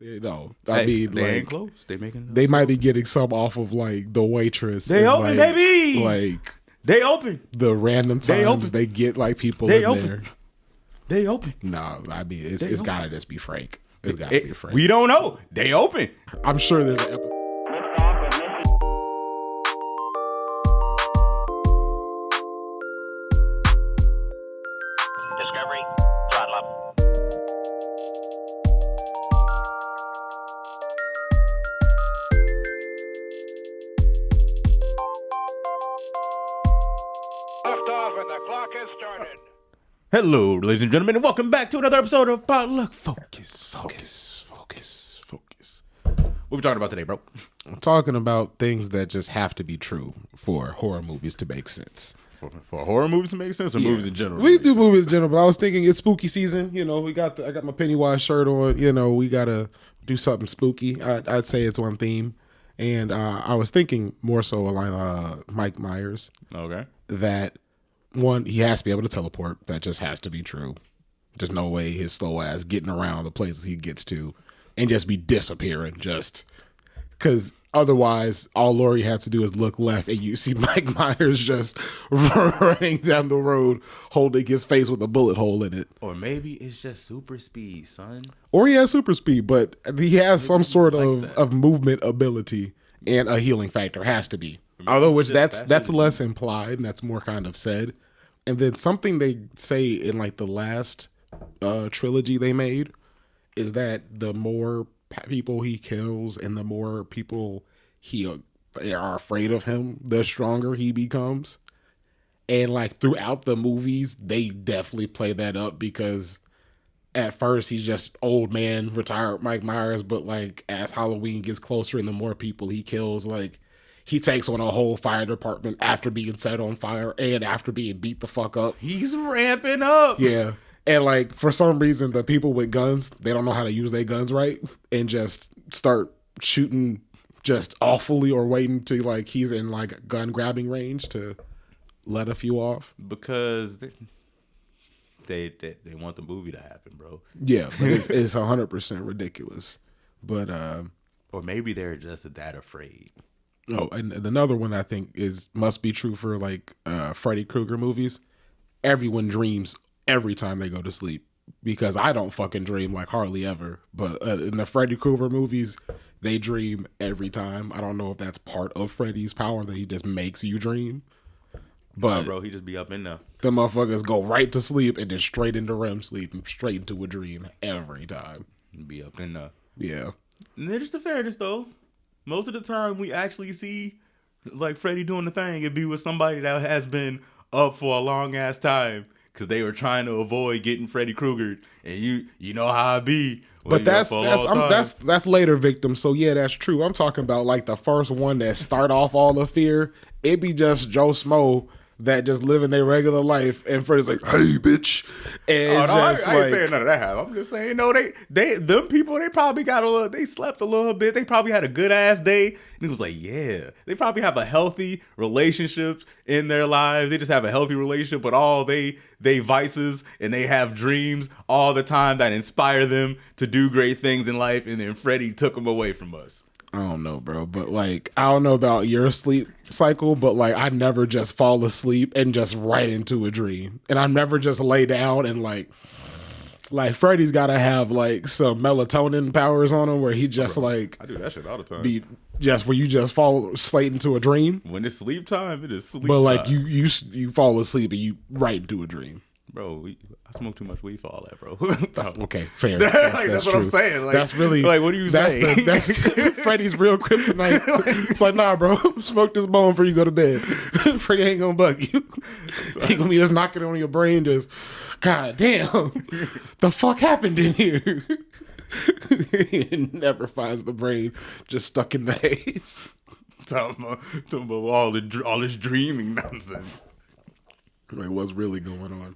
No, they ain't close. They might be getting some off of like the waitress. They open, baby. Like they open. The random times they get like people in there. They open. No, I mean it's gotta just be Frank. It's gotta be Frank. We don't know. They open. I'm sure there's an episode. Discovery, throttle up. Lift off and the clock has started. Hello, ladies and gentlemen, and welcome back to another episode of Potluck Focus. What we talking about today, bro? I'm talking about things that just have to be true for horror movies to make sense. For horror movies to make sense, or movies in general? We do movies in general, but I was thinking it's spooky season. You know, I got my Pennywise shirt on. You know, we gotta do something spooky. I'd say it's one theme, and I was thinking more so along Mike Myers. Okay. That one, he has to be able to teleport. That just has to be true. There's no way his slow ass getting around the places he gets to and just be disappearing just because otherwise all Laurie has to do is look left and you see Mike Myers just running down the road holding his face with a bullet hole in it. Or maybe it's just super speed, son. Or he has super speed, but he has some sort of movement ability and a healing factor has to be. Although which that's less implied and that's more kind of said. And then something they say in like the last trilogy they made is that the more people he kills and the more people are afraid of him, the stronger he becomes. And like throughout the movies, they definitely play that up because at first he's just old man, retired Mike Myers, but like as Halloween gets closer and the more people he kills, like he takes on a whole fire department after being set on fire and after being beat the fuck up. He's ramping up. Yeah. And like for some reason, the people with guns, they don't know how to use their guns right and just start shooting just awfully or waiting to like he's in like gun grabbing range to let a few off. Because they want the movie to happen, bro. Yeah, but it's 100% ridiculous. But or maybe they're just that afraid. Oh, and another one I think must be true for like Freddy Krueger movies. Everyone dreams every time they go to sleep because I don't fucking dream like hardly ever. But in the Freddy Krueger movies, they dream every time. I don't know if that's part of Freddy's power that he just makes you dream. But bro, he just be up in there. The motherfuckers go right to sleep and then straight into REM sleep and straight into a dream every time. Be up in there. Yeah. And there's the fairness though. Most of the time we actually see like Freddy doing the thing, it'd be with somebody that has been up for a long ass time because they were trying to avoid getting Freddy Krueger, and you know how I be. But that's later victims. So yeah, that's true. I'm talking about like the first one that start off all the fear. It be just Joe Smo that just living their regular life, and Freddy's like, "Hey, bitch," and I ain't saying none of that. I'm just saying, no, them people, they probably they slept a little bit. They probably had a good ass day, and he was like, yeah, they probably have a healthy relationships in their lives. They just have a healthy relationship with all they vices, and they have dreams all the time that inspire them to do great things in life. And then Freddy took them away from us. I don't know, bro, but like, I don't know about your sleep cycle, but like, I never just fall asleep and just right into a dream. And I never just lay down and like Freddy's got to have like some melatonin powers on him where he just like. I do that shit all the time. Be just where you just fall straight into a dream. When it's sleep time, it is sleep but like time. you fall asleep and you right into a dream. Bro, I smoke too much weed for all that, bro. Okay, fair. That's what true. I'm saying. Like, that's really like, what do you say? That's Freddy's real kryptonite. It's like, nah, bro, smoke this bone before you go to bed. Freddy ain't gonna bug you. He gonna be just knocking on your brain, just, God damn, the fuck happened in here? He never finds the brain, just stuck in the haze. Talking about all this dreaming nonsense. Like, what's really going on?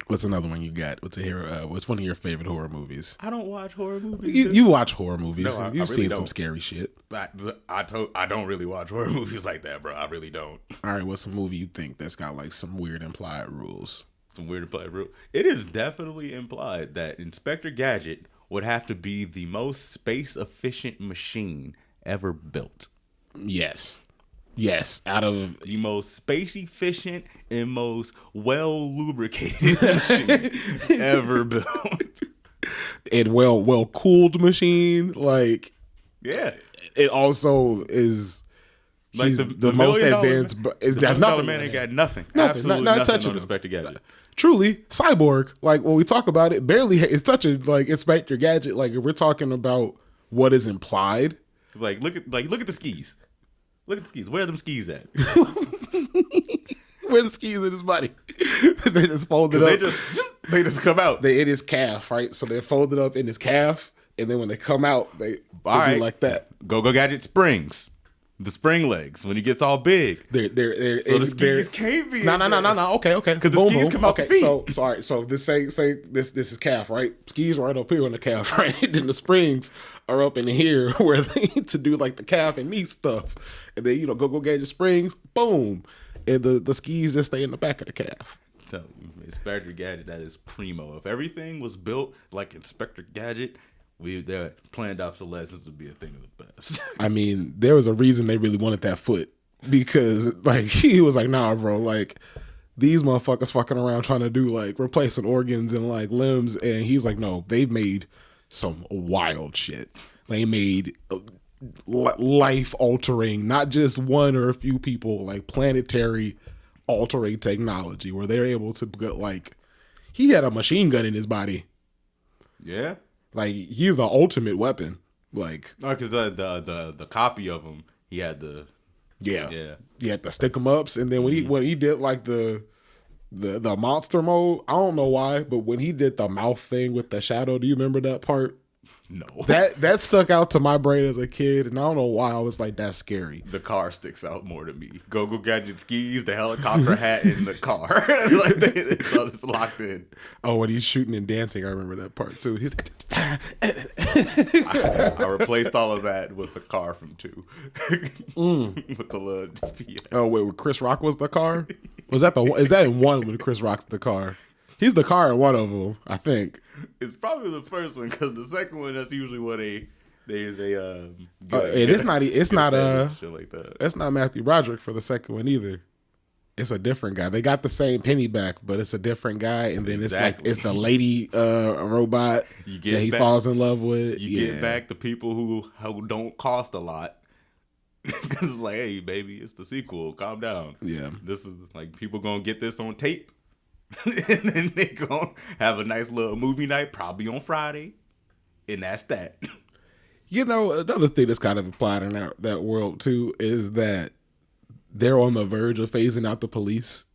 What's another one you got? What's one of your favorite horror movies? I don't watch horror movies. You watch horror movies. No, You've really seen don't. Some scary shit. I don't really watch horror movies like that, bro. I really don't. All right, what's a movie you think that's got like some weird implied rules? some weird play. It is definitely implied that Inspector Gadget would have to be the most space efficient machine ever built. Yes. Out of the most space efficient and most well lubricated machine ever built. And well cooled machine. Like, yeah. It also is. Like he's the most advanced, but that's nothing. Man ain't got nothing. Nothing. Absolutely Not nothing touching on him. Inspector Gadget. Truly, Cyborg. Like when we talk about it, barely is touching like Inspector Gadget. Like if we're talking about what is implied. Like look at the skis. Look at the skis. Where are them skis at? Where the skis in his body? They just folded up. They just come out. They in his calf, right? So they're folded up in his calf, and then when they come out, they do like that. Go Gadget springs. The spring legs when he gets all big. They're so the skis can't be. No. Okay. Because the skis come out the feet. So all right. So this say this is calf, right? Skis right up here on the calf, right? Then the springs are up in here where they need to do like the calf and meat stuff, and then go get your springs, boom, and the skis just stay in the back of the calf. I'm telling you, Inspector Gadget, that is primo. If everything was built like Inspector Gadget, their planned obsolescence would be a thing of the past. I mean, there was a reason they really wanted that foot because, like, he was like, "Nah, bro, like these motherfuckers fucking around trying to do like replacing organs and like limbs," and he's like, "No, they made some wild shit. They made life altering, not just one or a few people, like planetary altering technology where they're able to get like he had a machine gun in his body. Yeah." Like he's the ultimate weapon. Like no, because the copy of him, he had the he had the stick 'em ups, and then when he did like the monster mode, I don't know why, but when he did the mouth thing with the shadow, do you remember that part? No, that stuck out to my brain as a kid, and I don't know why I was like, that's scary. The car sticks out more to me. Go Gadget skis, the helicopter hat in the car, like it's all just locked in. Oh, when he's shooting and dancing, I remember that part too. He's I replaced all of that with the car from 2, with the little GPS. Oh wait, when Chris Rock was the car? Was that is that in 1 when Chris Rock's the car? He's the car in one of them, I think. It's probably the first one because the second one, that's usually what they it's not shit like that. That's not Matthew Broderick for the second one either. It's a different guy. They got the same penny back, but it's a different guy. And then it's the lady robot that he falls in love with. You get back the people who don't cost a lot. Because it's like, hey, baby, it's the sequel. Calm down. Yeah. This is like people gonna get this on tape. And then they gonna have a nice little movie night, probably on Friday. And that's that. Another thing that's kind of applied in that world too is that they're on the verge of phasing out the police.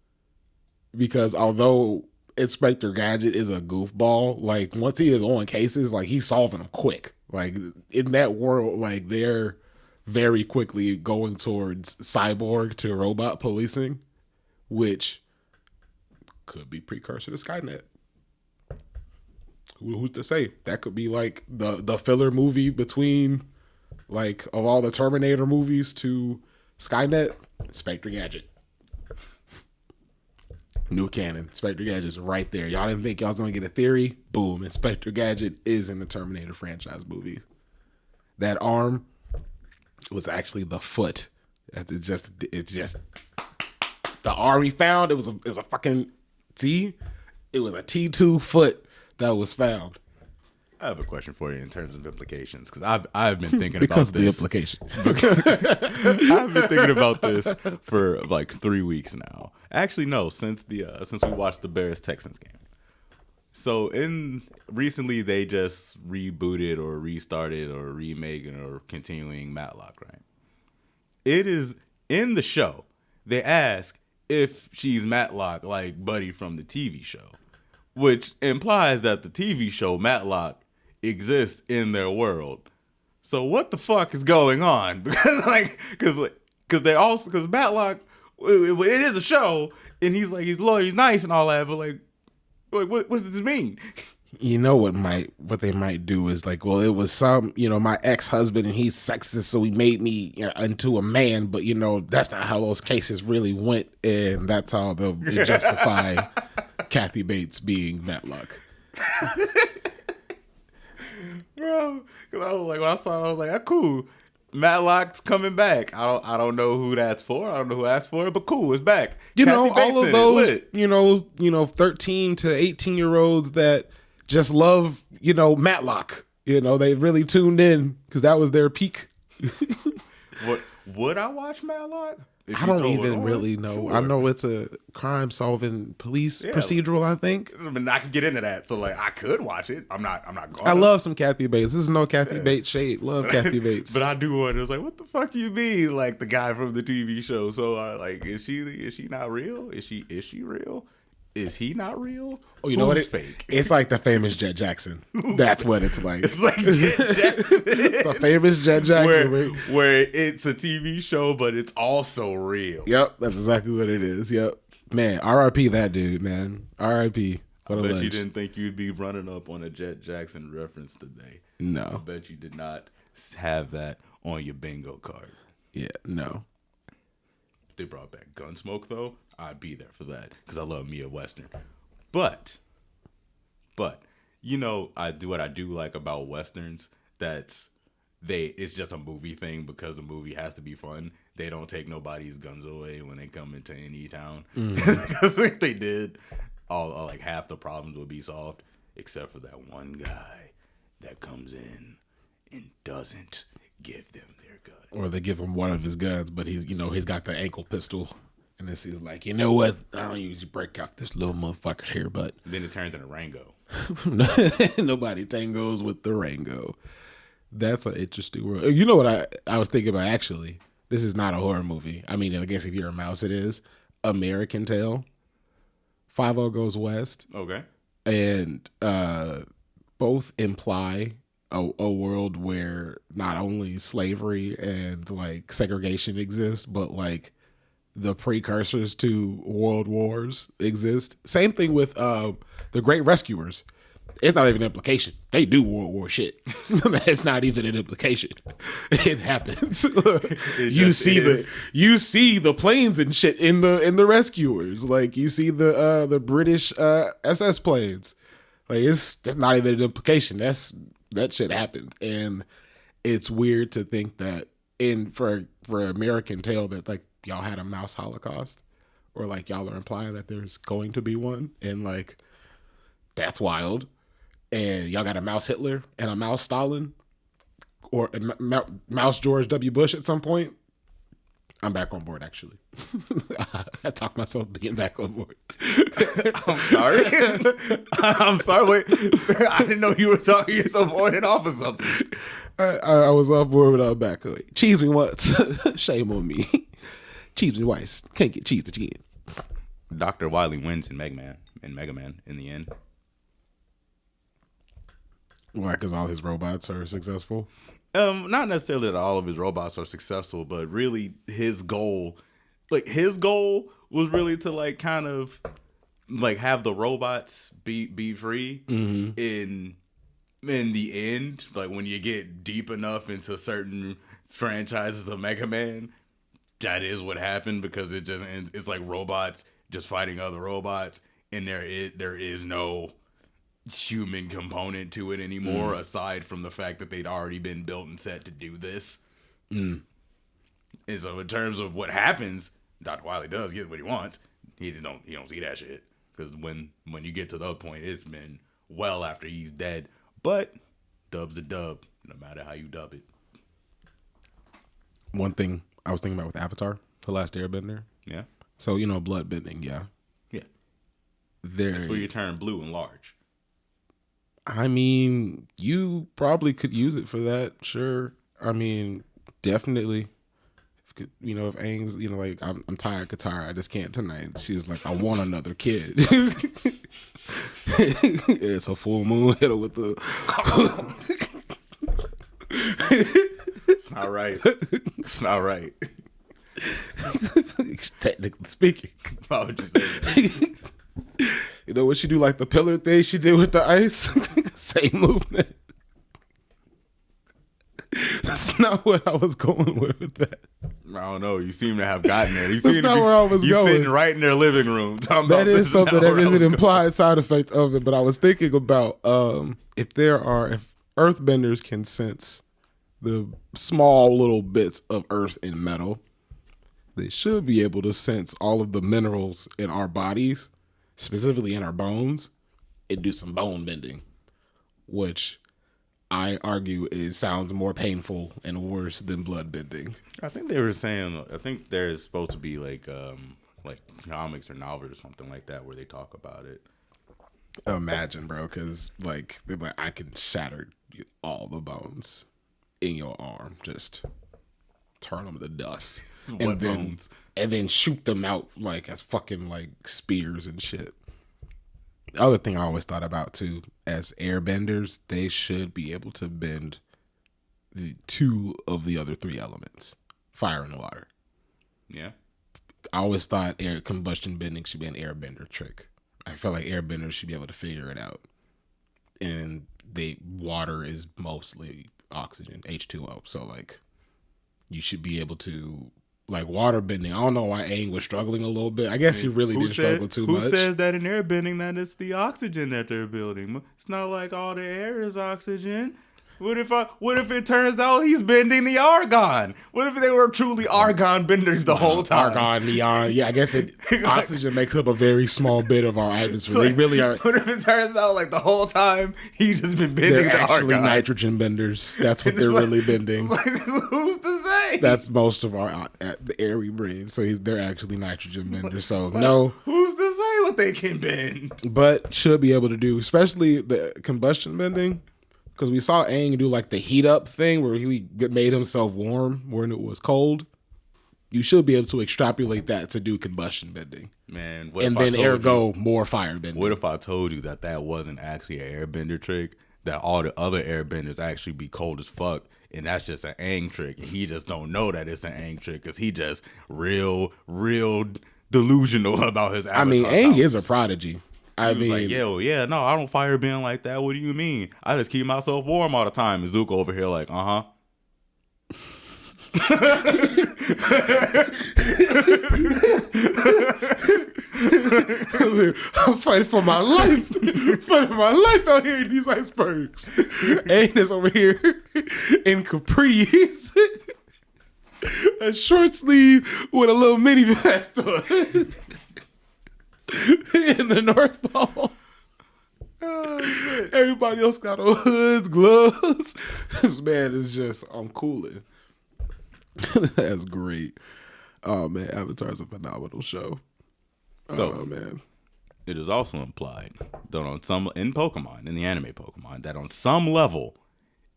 Because although Inspector Gadget is a goofball, like once he is on cases, like he's solving them quick. Like in that world, like they're very quickly going towards cyborg to robot policing, which could be precursor to Skynet. Who's to say? That could be like the filler movie between like of all the Terminator movies to Skynet. Inspector Gadget. New canon. Inspector Gadget's right there. Y'all didn't think y'all was gonna get a theory? Boom. Inspector Gadget is in the Terminator franchise movie. That arm was actually the foot. It's just the arm he found. It was a fucking T. It was a T2 foot that was found. I have a question for you in terms of implications because I've been thinking because about this. Because the implication. I've been thinking about this for like 3 weeks now. Actually, no, since we watched the Bears Texans game. So recently they just rebooted or restarted or remaking or continuing Matlock, right? It is in the show. They ask if she's Matlock like Buddy from the TV show, which implies that the TV show Matlock exists in their world. So what the fuck is going on? Because Matlock, it is a show, and he's loyal, he's nice and all that, but like what does this mean? You know what they might do is like, well, it was my ex-husband and he's sexist, so he made me into a man, but that's not how those cases really went, and that's how they'll justify Kathy Bates being Matlock. Bro, because I was like, when I saw it, I was like, cool. Matlock's coming back. I don't know who that's for. I don't know who asked for it, but cool, it's back. You Kathy know, Bates all in of it, those, lit. 13 to 18-year-olds that just love, Matlock. They really tuned in because that was their peak. What would I watch Matlock? If I you don't throw it even on? really know. Sure. I know it's a crime-solving police procedural, I think. I mean, I could get into that, so like I could watch it. I'm not going. I love some Kathy Bates. This is no Kathy Bates shade. Love Kathy Bates. But I do wonder, it's like, what the fuck do you mean, like the guy from the TV show? So like, is she not real? Is she real? Is he not real? Oh, you know what? Who's fake? It's like the famous Jet Jackson. That's what it's like. It's like Jet Jackson. The famous Jet Jackson. where it's a TV show, but it's also real. Yep, that's exactly what it is. Yep. Man, R.I.P. that dude, man. R.I.P. What a I bet legend. you didn't think you'd be running up on a Jet Jackson reference today. I No. bet you did not have that on your bingo card. Yeah, no. If they brought back Gunsmoke, though, I'd be there for that because I love me a Western. But, I do what I do like about Westerns. It's just a movie thing because the movie has to be fun. They don't take nobody's guns away when they come into any town. Because if they did, all like half the problems would be solved, except for that one guy that comes in and doesn't give them their gun. Or they give him one of his guns, but he's got the ankle pistol. And this is like, you know what? I don't usually break out this little motherfucker's hair, but Then it turns into Rango. nobody tangos with the Rango. That's an interesting world. You know what I was thinking about, actually? This is not a horror movie. I mean, I guess if you're a mouse, it is. American Tail. 5-0 Goes West. Okay. And both imply a world where not only slavery and like segregation exists, but like the precursors to world wars exist. Same thing with the Great Rescuers. It's not even an implication. They do World War shit. It's not even an implication. It happens. You see the planes and shit in the Rescuers. Like you see the British SS planes. Like that's not even an implication. That shit happened, and it's weird to think that for American Tale that like y'all had a mouse Holocaust, or like y'all are implying that there's going to be one, and like that's wild. And y'all got a mouse Hitler and a mouse Stalin, or a mouse George W. Bush at some point. I'm back on board, actually. I talked myself into getting back on board. I'm sorry. I'm sorry. Wait, I didn't know you were talking yourself on and off of something. I was off board without back. Cheese me once. Shame on me. Cheese me twice. Can't get cheesed again. Dr. Wily wins in Mega Man in the end. Why? Because all his robots are successful? Not necessarily that all of his robots are successful, but really his goal was really to like kind of like have the robots be free. Mm-hmm. In the end, like when you get deep enough into certain franchises of Mega Man, that is what happened, because it just ends, it's like robots just fighting other robots, and there is no human component to it anymore, aside from the fact that they'd already been built and set to do this. And so in terms of what happens, Dr. Wily does get what he wants. He don't see that shit, because when you get to the point, it's been well after he's dead. But dub's a dub, no matter how you dub it. One thing I was thinking about with Avatar, The Last Airbender. Yeah. So, blood bending, yeah. Yeah. There. That's where you turn blue and large. I mean, you probably could use it for that, sure. I mean, definitely. If Aang's, like, I'm tired, Katara, I just can't tonight. She was like, I want another kid. It's a full moon, hit her with the... It's not right. It's not right. Technically speaking. Why would you say that? You know what she do, like the pillar thing she did with the ice? Same movement. That's not what I was going with that. I don't know. You seem to have gotten there. You That's seem not to be, where I was you going. sitting right in their living room talking That about is this something not that where I is was an going. implied side effect of it. But I was thinking about if earthbenders can sense the small little bits of earth and metal, they should be able to sense all of the minerals in our bodies, specifically in our bones, and do some bone bending, which I argue sounds more painful and worse than blood bending. I think they were saying. I think there's supposed to be like comics or novels or something like that where they talk about it. Imagine, bro, because like I can shatter all the bones in your arm, just turn them to dust, What bones? and then shoot them out like as fucking like spears and shit. The other thing I always thought about too, as airbenders, they should be able to bend the two of the other three elements, fire and water. Yeah. I always thought air combustion bending should be an airbender trick. I feel like airbenders should be able to figure it out. And water is mostly oxygen, H2O. So like you should be able to like water bending. I don't know why Aang was struggling a little bit. I guess he really did struggle too much. Who says that in air bending that it's the oxygen that they're building? It's not like all the air is oxygen. What if it turns out he's bending the argon? What if they were truly argon benders the whole time? Argon, neon. Yeah, I guess oxygen makes up a very small bit of our atmosphere. They really are. What if it turns out like the whole time he's just been bending They're the actually argon? nitrogen benders. That's what they're really bending. Like, who's to say? That's most of the air we breathe. So they're actually nitrogen benders. So no. Who's to say what they can bend? But should be able to do, especially the combustion bending. Because we saw Aang do like the heat up thing where he made himself warm when it was cold. You should be able to extrapolate that to do combustion bending. Man, and then ergo more fire bending. What if I told you that wasn't actually an airbender trick? That all the other airbenders actually be cold as fuck, and that's just an Aang trick, and he just don't know that it's an Aang trick because he just real delusional about his avatar. I mean, Aang is a prodigy. I mean, like, yeah, no, I don't fire bend like that. What do you mean? I just keep myself warm all the time. And Zuko over here like, uh-huh. I'm fighting for my life. Fighting for my life out here in these icebergs. Aang is over here in capris. A short sleeve with a little mini vest on. In the North Pole. Oh, everybody else got on hoods, gloves. This man is just, I'm cooling. That's great. Oh man, Avatar's a phenomenal show. So, oh man. It is also implied that in Pokemon, in the anime Pokemon, that on some level,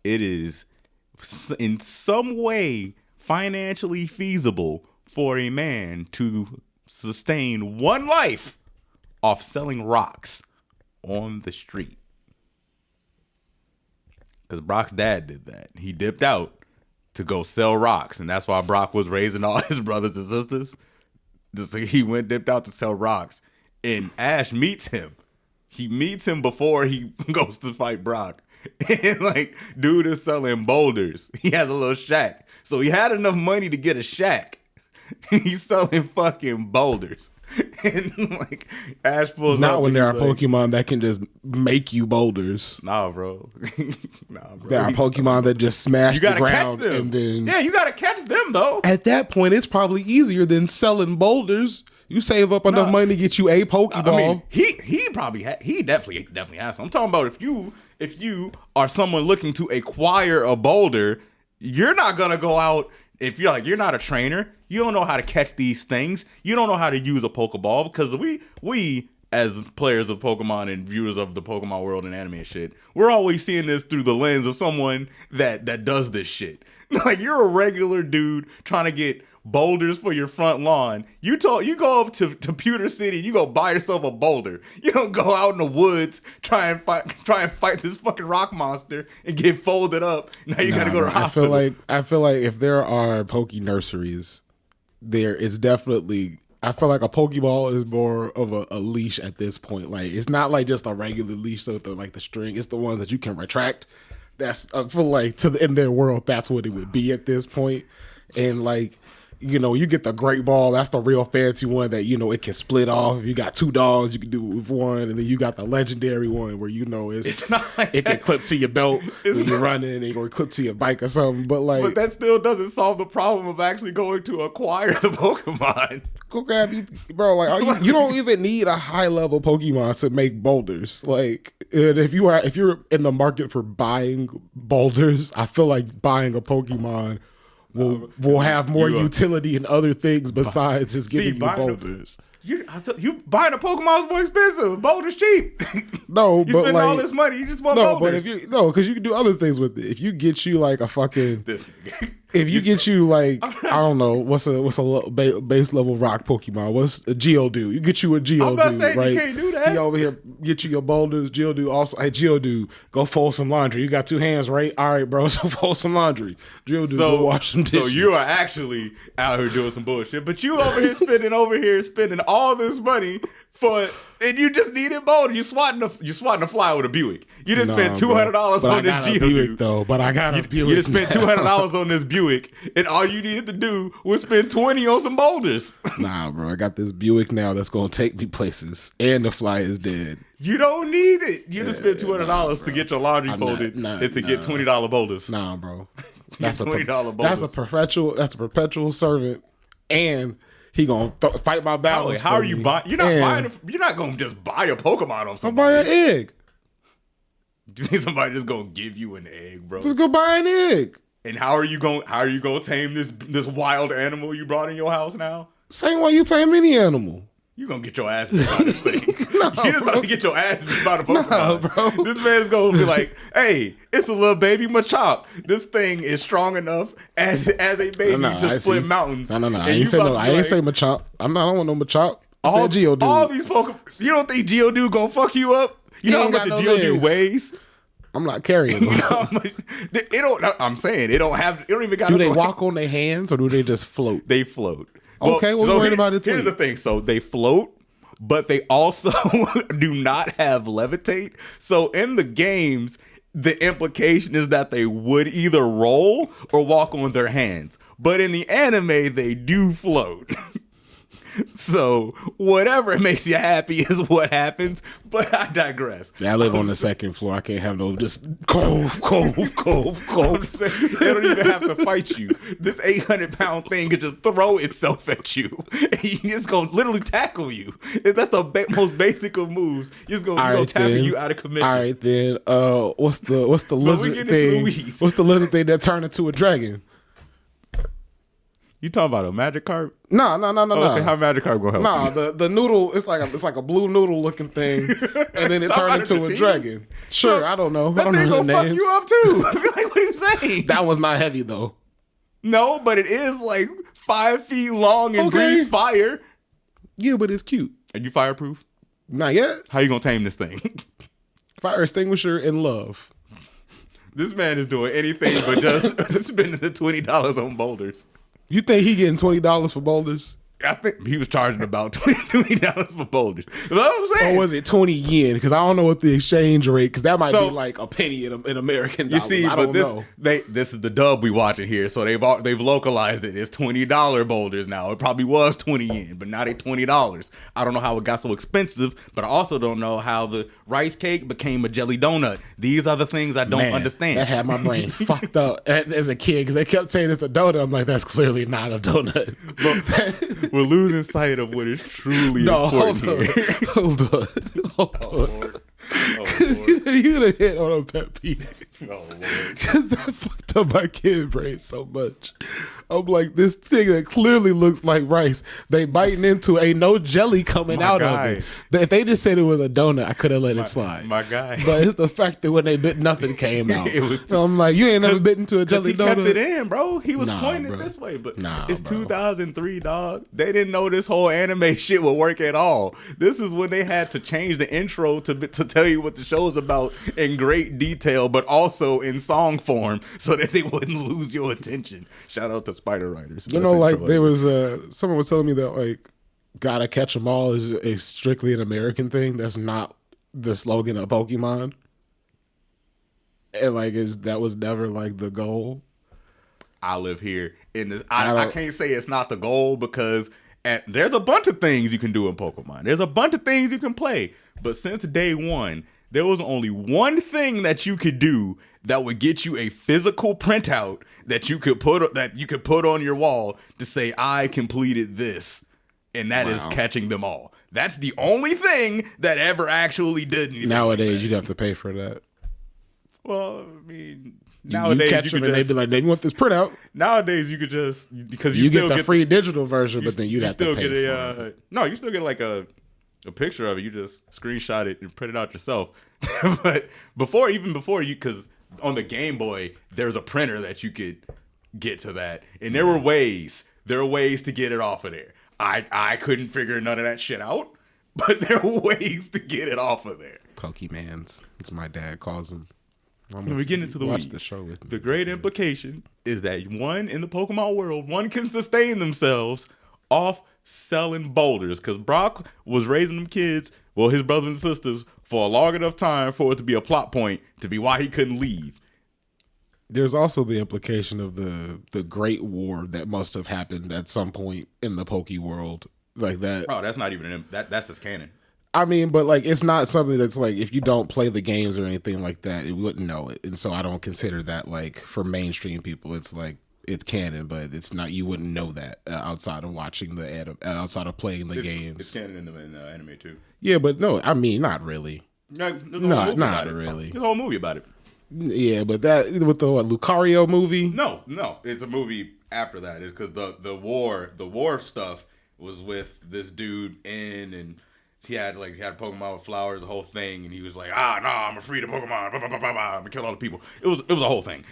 it is in some way financially feasible for a man to sustain one life off selling rocks on the street. Because Brock's dad did that. He dipped out to go sell rocks, and that's why Brock was raising all his brothers and sisters. He dipped out to sell rocks, and Ash meets him. He meets him before he goes to fight Brock. And like, dude is selling boulders. He has a little shack. So he had enough money to get a shack. He's selling fucking boulders. And like, Ash pulls Not up when there are like, Pokemon that can just make you boulders. Nah, bro. There are Pokemon that just smash You the gotta catch ground. them. And then Yeah, you gotta catch them though. at that point, it's probably easier than selling boulders. You save up enough money to get you a Pokeball. I mean, he probably he definitely has some. I'm talking about if you are someone looking to acquire a boulder, you're not gonna go out if you're not a trainer. You don't know how to catch these things. You don't know how to use a Pokeball because we as players of Pokemon and viewers of the Pokemon world and anime and shit, we're always seeing this through the lens of someone that does this shit. Like, you're a regular dude trying to get boulders for your front lawn. You go up to Pewter City, you go buy yourself a boulder. You don't go out in the woods try and fight this fucking rock monster and get folded up. Now you gotta go to the hospital. I feel like if there are Poke nurseries, there is definitely. I feel like a Pokeball is more of a leash at this point. Like, it's not like just a regular leash with the string. It's the ones that you can retract That's I feel like in their world, that's what it would be at this point. And like, you know, you get the great ball. That's the real fancy one that, you know, it can split off. If you got two dogs, you can do it with one. And then you got the legendary one where, you know, it's not like it can clip to your belt when you're running or clip to your bike or something. But that still doesn't solve the problem of actually going to acquire the Pokemon. go grab you, bro. Like you don't even need a high level Pokemon to make boulders. Like, and if you're in the market for buying boulders, I feel like buying a Pokemon will have more utility in other things besides just giving you boulders. You buying a Pokemon's more expensive. Boulder's cheap. No, you but spend like, all this money, you just want no, boulders. But because you can do other things with it. If you get you like a fucking, if you get you like I don't know what's a base level rock Pokemon. What's a Geodude? You get you a Geodude, right? You can't do that. He over here get you your boulders. Geodude also. Hey, Geodude, go fold some laundry. You got two hands, right? All right, bro. So fold some laundry. Geodude, go wash some dishes. So you are actually out here doing some bullshit, but you over here spending all this money and you just needed boulders. You swatting a fly with a Buick. You just spent $200 on this Geodude. Buick though, but I got a Buick. You just spent $200 on this Buick, and all you needed to do was spend $20 on some boulders. Nah, bro, I got this Buick now that's gonna take me places, and the fly is dead. You don't need it. You just spent $200 to get your laundry folded and to get $20 boulders. Nah, bro, that's a $20 boulders. That's a perpetual servant, and he gonna fight my battles. How are you buying? You're not gonna just buy a Pokemon off somebody. I'll buy an egg. Do you think somebody just gonna give you an egg, bro? Just go buy an egg. And how are you gonna tame this wild animal you brought in your house now? Same way you tame any animal. You gonna get your ass beat by this thing. You just about to get your ass beat by the Pokemon. Nah, bro. This man's gonna be like, hey, it's a little baby Machop. This thing is strong enough as a baby to split mountains. No. I ain't say Machop. I don't want no Machop. I said Geodude. All these Pokemon. You don't think Geodude gonna fuck you up? You know how much a Geodude weighs? I'm not carrying them. I'm saying it don't even got. Do they walk on their hands or do they just float? They float. Okay, we're worried about it too. Here's the thing. So they float, but they also do not have levitate. So in the games, the implication is that they would either roll or walk on their hands. But in the anime, they do float. So whatever makes you happy is what happens, but I digress. Yeah, I live on the second floor. I can't have no just cove. They don't even have to fight you. This 800-pound thing could just throw itself at you, and you just gonna literally tackle you. That's the most basic of moves. You're just gonna tackle you out of commission. All right, then. What's the lizard thing? What's the lizard thing that turned into a dragon? You talking about a Magikarp? No. Let's see how Magikarp gonna help. No, the noodle. It's like a blue noodle looking thing, and then it turned into a dragon. Sure, I don't know. I don't know the names. Fuck you up too. Like, what are you saying? That was not heavy though. No, but it is like 5 feet long and breathes fire. Yeah, but it's cute. Are you fireproof? Not yet. How you gonna tame this thing? Fire extinguisher and love. This man is doing anything but just spending the $20 on boulders. You think he getting $20 for boulders? I think he was charging about $20 for boulders. That's what I'm saying. Or was it 20 yen? Because I don't know what the exchange rate. Because that might be like a penny in American dollars. You see, I don't know. This is the dub we watching here. So they've localized it. It's $20 boulders now. It probably was 20 yen, but now they $20. I don't know how it got so expensive, but I also don't know how the rice cake became a jelly donut. These are the things I don't understand. That had my brain fucked up as a kid because they kept saying it's a donut. I'm like, that's clearly not a donut. We're losing sight of what is truly important here. Hold on. Lord. You done hit on a pet peeve. Oh, Lord. Because that fucked up my kid brain so much. I'm like, this thing that clearly looks like rice, they biting into ain't no jelly coming out of it. If they just said it was a donut, I could have let it slide. My guy. But it's the fact that when they bit, nothing came out. So I'm like, you ain't never bit into a jelly donut. He kept it in, bro. He was pointing this way, but it's 2003, dog. They didn't know this whole anime shit would work at all. This is when they had to change the intro to tell you what the show is about in great detail, but also in song form so that they wouldn't lose your attention. Shout out to Spider Writers. You know, like there was someone was telling me that like "Gotta Catch 'Em All" is a strictly an American thing. That's not the slogan of Pokemon. And like, that was never like the goal. I live here in this. I can't say it's not the goal because there's a bunch of things you can do in Pokemon. There's a bunch of things you can play. But since day one, there was only one thing that you could do that would get you a physical printout that you could put on your wall to say I completed this, and that is catching them all. That's the only thing that ever actually did anything. Nowadays, you'd have to pay for that. Well, I mean, nowadays you catch them and they'd be like, "They want this printout." Nowadays, you could just because you still get the free digital version, but then you'd have to pay for it. No, you still get like a picture of it. You just screenshot it and print it out yourself. But before you, because on the Game Boy, there's a printer that you could get to that, and there were ways to get it off of there. I couldn't figure none of that shit out, but there were ways to get it off of there. Pokemans, as my dad calls them. When we get into the watch the show with me. The great implication is that one in the Pokemon world, one can sustain themselves off selling boulders, because Brock was raising them kids, well, his brothers and sisters, for a long enough time for it to be a plot point to be why he couldn't leave. There's also the implication of the Great War that must have happened at some point in the Poke world, like that. Oh, that's not even that's just canon. I mean, but like, it's not something that's like, if you don't play the games or anything like that, you wouldn't know it. And so I don't consider that like for mainstream people. It's like, it's canon, but it's not. You wouldn't know that outside of watching outside of playing the games. It's canon in the anime too. Yeah, but no, I mean, not really. Not really. There's a whole movie about it. Yeah, but that with the Lucario movie. No, it's a movie after that. It's because the war stuff was with this dude and he had Pokemon with flowers, the whole thing, and he was like, no, I'm free to Pokemon, I'm gonna kill all the people. It was a whole thing.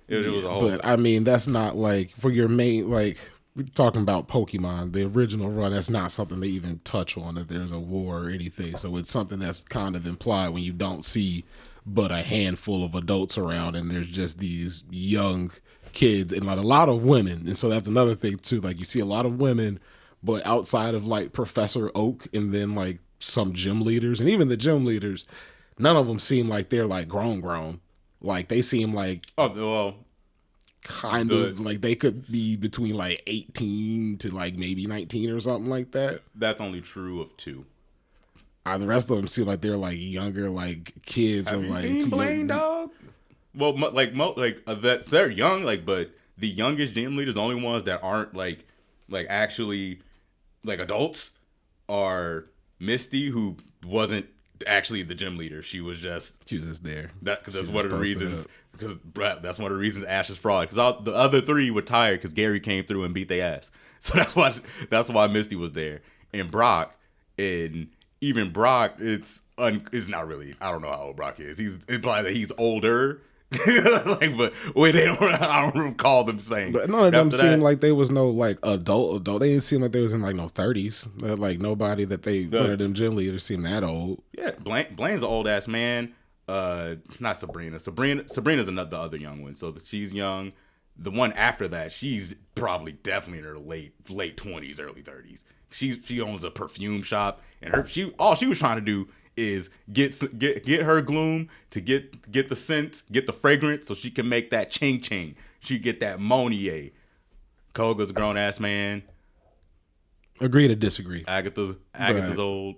It was a whole thing. I mean, that's not like for your main, like, we're talking about Pokemon, the original run, that's not something they even touch on, that there's a war or anything. So it's something that's kind of implied when you don't see but a handful of adults around and there's just these young kids and like a lot of women. And so that's another thing too. Like, you see a lot of women, but outside of like Professor Oak and then like some gym leaders, and even the gym leaders, none of them seem like they're like grown. Like, they seem like kind of like they could be between like 18 to like maybe 19 or something like that. That's only true of two. The rest of them seem like they're like younger, like kids. Have or you like seen Blaine, dog? Well, they're young, like, but the youngest gym leaders, the only ones that aren't like actually like adults, are Misty, who wasn't actually the gym leader. She was just there. That's one of the reasons. Because that's one of the reasons Ash is fraud. Because the other three were tired because Gary came through and beat their ass. So that's why Misty was there. And Brock, and even Brock, it's not really. I don't know how old Brock is. He's implied that he's older. But wait, I don't recall them saying. But none of them seemed like they was no like adult. They didn't seem like they was in like no 30s. Like, nobody that none of them gym leaders seemed that old. Yeah, Blaine's an old ass man. Not Sabrina. Sabrina's the other young one. So she's young. The one after that, she's probably definitely in her late 20s, early 30s. She owns a perfume shop, and all she was trying to do is get her Gloom to get the scent, get the fragrance, so she can make that ching ching. She get that Monier. Koga's a grown ass man. Agree to disagree. Agatha's old.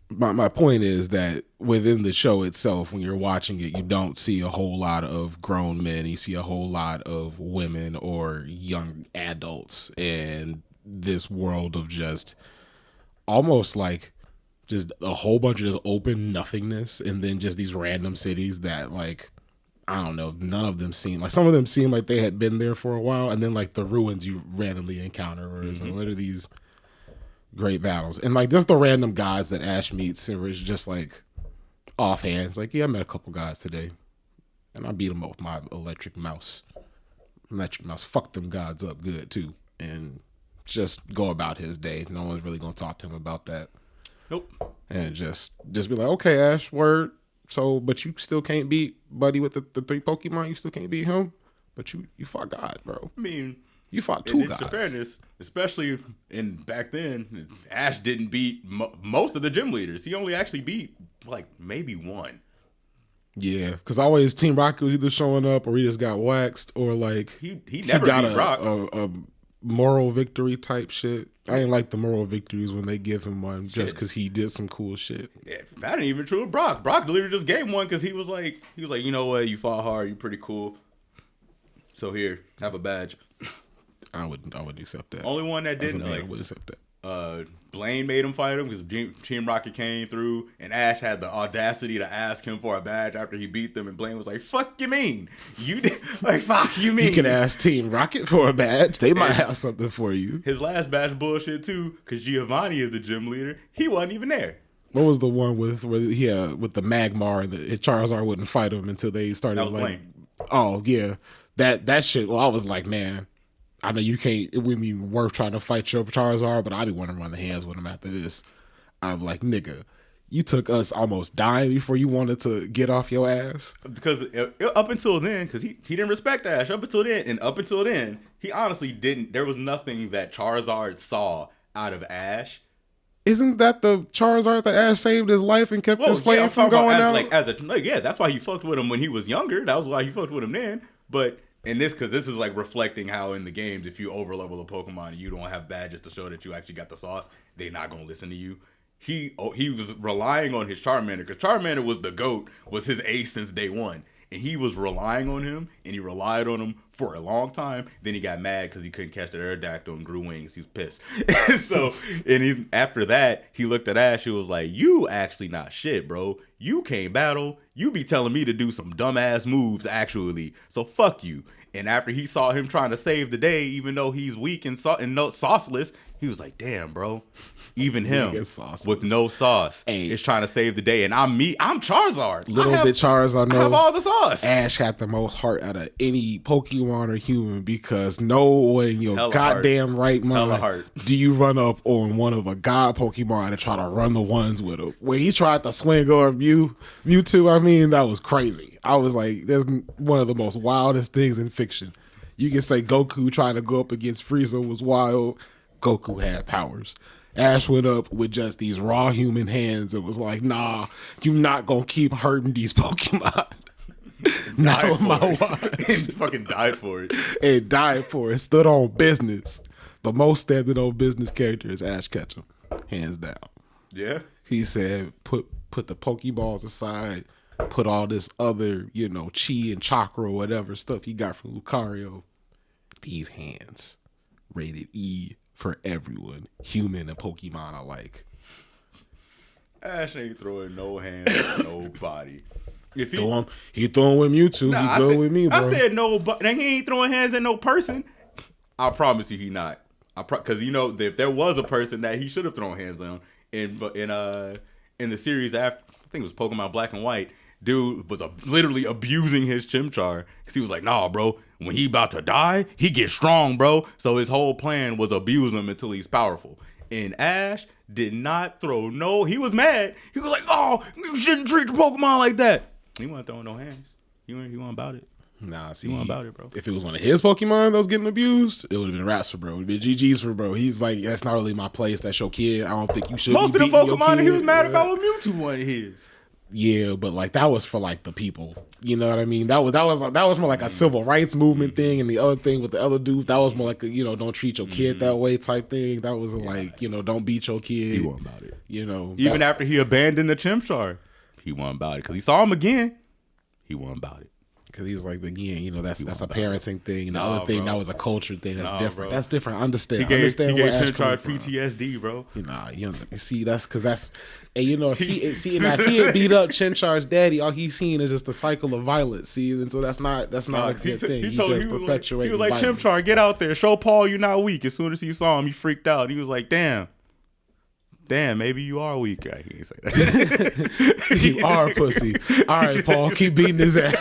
My point is that within the show itself, when you're watching it, you don't see a whole lot of grown men. You see a whole lot of women or young adults in this world of just almost like just a whole bunch of just open nothingness, and then just these random cities that, like, I don't know, none of them seem like, some of them seem like they had been there for a while, and then like the ruins you randomly encounter, or what are these great battles, and like just the random guys that Ash meets, and it's just like offhand, it's like, yeah, I met a couple guys today, and I beat them up with my electric mouse. Fuck them gods up good too, and just go about his day. No one's really gonna talk to him about that. Nope. And just be like, okay, Ash, word. So, but you still can't beat Buddy with the 3 Pokemon. You still can't beat him. But you fought God, bro. I mean, you fought 2 gods. In fairness, especially back then, Ash didn't beat most of the gym leaders. He only actually beat like maybe one. Yeah, because always Team Rocket was either showing up or he just got waxed or like He never got beat Brock. a moral victory type shit. I ain't like the moral victories when they give him one just because he did some cool shit. Yeah, that ain't even true with Brock. Brock literally just gave him one because he was like, you know what, you fought hard, you pretty cool. So here, have a badge. I would accept that. Only one that didn't I would accept that. Blaine made him fight him because Team Rocket came through, and Ash had the audacity to ask him for a badge after he beat them, and Blaine was like, "Fuck you mean? You did like fuck you mean?" You can ask Team Rocket for a badge; they might have something for you. His last badge bullshit too, because Giovanni is the gym leader. He wasn't even there. What was the one with with the Magmar and Charizard wouldn't fight him until they started That was like, Blaine. oh yeah, that shit. Well, I was like, man. I know you can't, it wouldn't be worth trying to fight your Charizard, but I'd be wanting to run the hands with him after this. I'm like, nigga, you took us almost dying before you wanted to get off your ass. Because up until then, because he didn't respect Ash up until then, he honestly didn't. There was nothing that Charizard saw out of Ash. Isn't that the Charizard that Ash saved his life and kept his flame from going out? Yeah, that's why he fucked with him when he was younger. That was why he fucked with him then. But because this is like reflecting how in the games, if you overlevel a Pokemon and you don't have badges to show that you actually got the sauce, they're not gonna listen to you. He was relying on his Charmander because Charmander was the GOAT, was his ace since day one. And he was relying on him, and he relied on him for a long time. Then he got mad because he couldn't catch the Aerodactyl and grew wings. He was pissed. After that, he looked at Ash. He was like, "You actually not shit, bro. You can't battle. You be telling me to do some dumbass moves, actually. So fuck you." And after he saw him trying to save the day, even though he's weak and sauceless, he was like, "Damn, bro, even him with no sauce is trying to save the day." And I'm Charizard. Little did Charizard know, I have all the sauce. Ash had the most heart out of any Pokemon or human because no one in your goddamn right mind do you run up on one of a god Pokemon and try to run the ones with him. When he tried to swing on Mewtwo, I mean, that was crazy. I was like, there's one of the most wildest things in fiction. You can say Goku trying to go up against Frieza was wild. Goku had powers. Ash went up with just these raw human hands. It was like, nah, you're not going to keep hurting these Pokemon. Not on my watch. And fucking died for it. And died for it. Stood on business. The most standing on business character is Ash Ketchum. Hands down. Yeah. He said, put the Pokeballs aside. Put all this other, chi and chakra or whatever stuff he got from Lucario. These hands. Rated E for everyone. Human and Pokemon alike. Ash ain't throwing no hands at nobody. If he throwing with Mewtwo. He go with me, bro. I said no, but he ain't throwing hands at no person. I promise you he not. Because if there was a person that he should have thrown hands on in the series after, I think it was Pokemon Black and White, dude was literally abusing his Chimchar because he was like, "Nah, bro, when he about to die, he gets strong, bro." So his whole plan was abuse him until he's powerful. And Ash did not throw he was mad. He was like, "Oh, you shouldn't treat your Pokemon like that." He wasn't throwing no hands. He wasn't about it. Nah, see, he wasn't about it, bro. If it was one of his Pokemon that was getting abused, it would have been raps for bro. It would have been GG's for bro. He's like, that's not really my place. That's your kid. I don't think you should. Most be of the Pokemon that he was mad about was Mewtwo one of his. Yeah, but like that was for like the people. You know what I mean? That was more like a civil rights movement thing, and the other thing with the other dude, that was more like a don't treat your kid that way type thing. That was don't beat your kid. He wasn't about it. Even after he abandoned the Chimchar, he wasn't about it because he saw him again. He wasn't about it. Because he was like, again, that's a parenting thing. And the other thing, that was a culture thing. That's different. Bro. That's different. I understand. He gave Chimchar PTSD, bro. You see, that's because that's, and if he had beat up Chinchar's daddy, all he's seen is just a cycle of violence. See, and so that's not a good thing. He just perpetuating. He was like, violence. Chimchar, get out there, show Paul you're not weak. As soon as he saw him, he freaked out. He was like, damn, maybe you are weak. He ain't say that. You are a pussy. All right, Paul, keep beating his ass.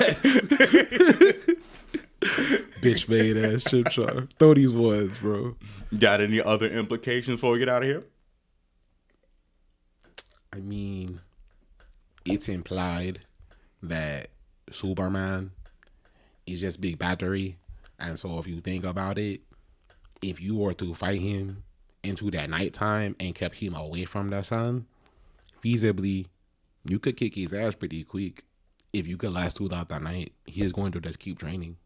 Bitch made ass Chimchar. Throw these ones, bro. Got any other implications before we get out of here? I mean, it's implied that Superman is just big battery. And so if you think about it, if you were to fight him into that nighttime and kept him away from the sun, feasibly, you could kick his ass pretty quick. if you could last throughout the night, he is going to just keep training.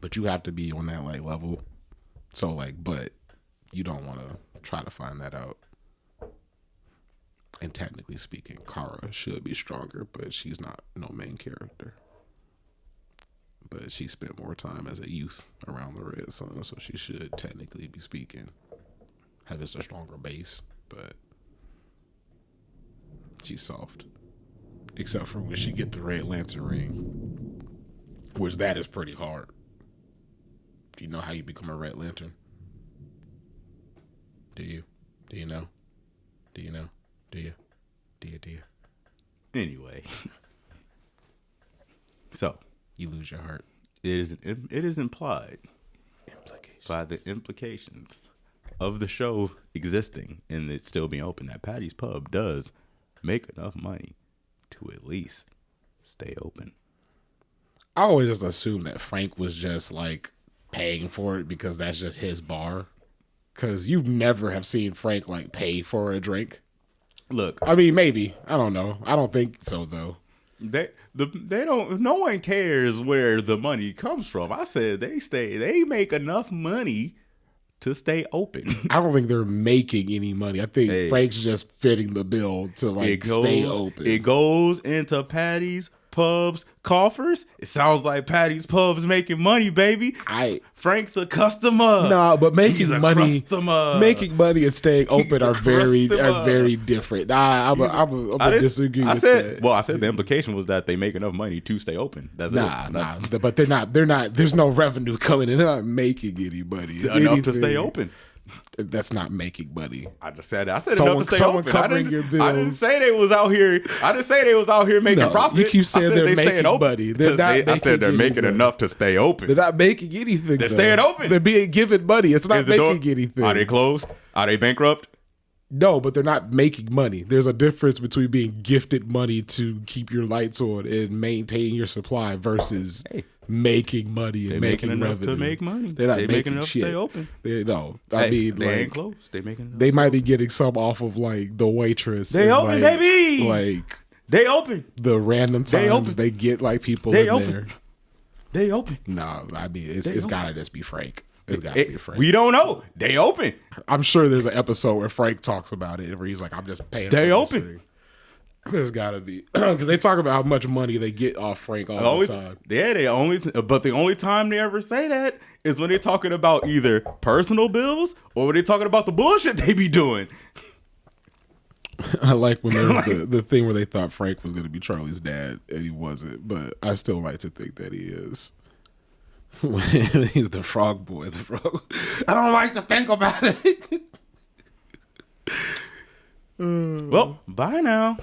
But you have to be on that like level. So like, but you don't want to try to find that out. And technically speaking, Kara should be stronger, but she's not no main character. But she spent more time as a youth around the Red Sun, so she should technically be speaking have just a stronger base, but she's soft. Except for when she get the Red Lantern ring, which that is pretty hard. Do you know how you become a Red Lantern? Do you? Do you know? Do you know? Do you? Do you? Anyway. So. You lose your heart. It is implied by the implications of the show existing and it still being open that Patty's Pub does make enough money to at least stay open. I always just assumed that Frank was just like paying for it because that's just his bar. Because you never have seen Frank like pay for a drink. Look, I mean, maybe. I don't know. I don't think so though. They don't. No one cares where the money comes from. I said they make enough money to stay open. I don't think they're making any money. I think Frank's just fitting the bill to like stay open. It goes into Patty's Pub's coffers. It sounds like Patty's Pub's making money, baby. Frank's a customer. No, but making money and staying open are very different. I'm gonna disagree with that. Well, I said the implication was that they make enough money to stay open. That's it. But they're not. There's no revenue coming in. They're not making any money. Enough to stay open. That's not making money. I said enough to stay open. Covering your bills. I didn't say they was out here making profit. You keep saying they're making money. I said they're making enough to stay open. They're not making anything. They're staying open. They're being given money. It's not making anything. Are they closed? Are they bankrupt? No, but they're not making money. There's a difference between being gifted money to keep your lights on and maintain your supply versus making money and making enough revenue. To make money. They're not making enough shit. To stay open. They ain't closed. They making enough. They might be getting some off of like the waitress. They open, baby. Like they open. The random times they get like people in there. They open. No, I mean it's gotta just be Frank. It's gotta be Frank. We don't know. They open. I'm sure there's an episode where Frank talks about it where he's like, I'm just paying. They open. There's gotta be because they talk about how much money they get off Frank all the time. But the only time they ever say that is when they're talking about either personal bills or when they're talking about the bullshit they be doing. I like when there was the thing where they thought Frank was going to be Charlie's dad and he wasn't, but I still like to think that he is. He's the frog boy. I don't like to think about it. Well, bye now.